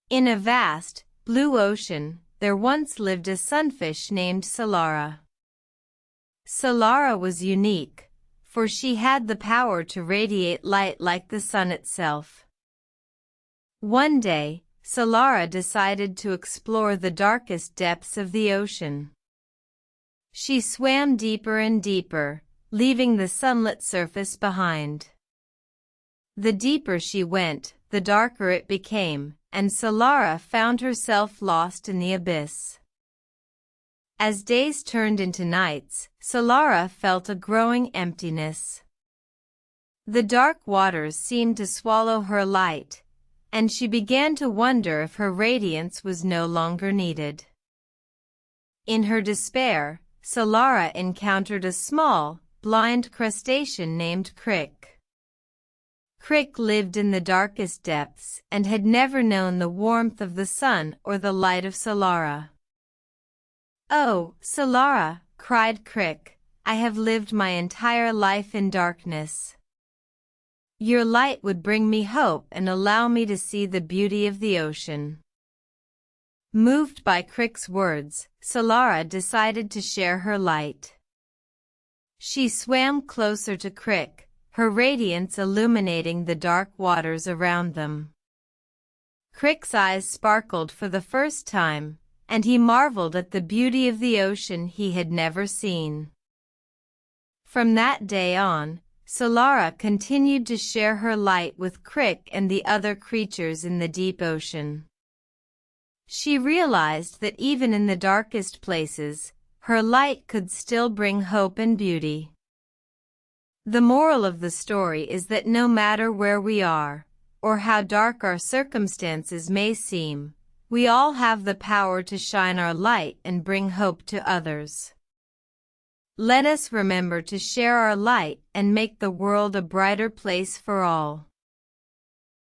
In a vast, blue ocean, there once lived a sunfish named Solara. Solara was unique, for she had the power to radiate light like the sun itself. One day, Solara decided to explore the darkest depths of the ocean. She swam deeper and deeper, leaving the sunlit surface behind. The deeper she went, the darker it became, and Solara found herself lost in the abyss. As days turned into nights, Solara felt a growing emptiness. The dark waters seemed to swallow her light, and she began to wonder if her radiance was no longer needed. In her despair, Solara encountered a small, blind crustacean named Crick. Crick lived in the darkest depths and had never known the warmth of the sun or the light of Solara. "Oh, Solara," cried Crick, "I have lived my entire life in darkness. Your light would bring me hope and allow me to see the beauty of the ocean." Moved by Crick's words, Solara decided to share her light. She swam closer to Crick, her radiance illuminating the dark waters around them. Crick's eyes sparkled for the first time, and he marveled at the beauty of the ocean he had never seen. From that day on, Solara continued to share her light with Crick and the other creatures in the deep ocean. She realized that even in the darkest places, her light could still bring hope and beauty. The moral of the story is that no matter where we are, or how dark our circumstances may seem, we all have the power to shine our light and bring hope to others. Let us remember to share our light and make the world a brighter place for all.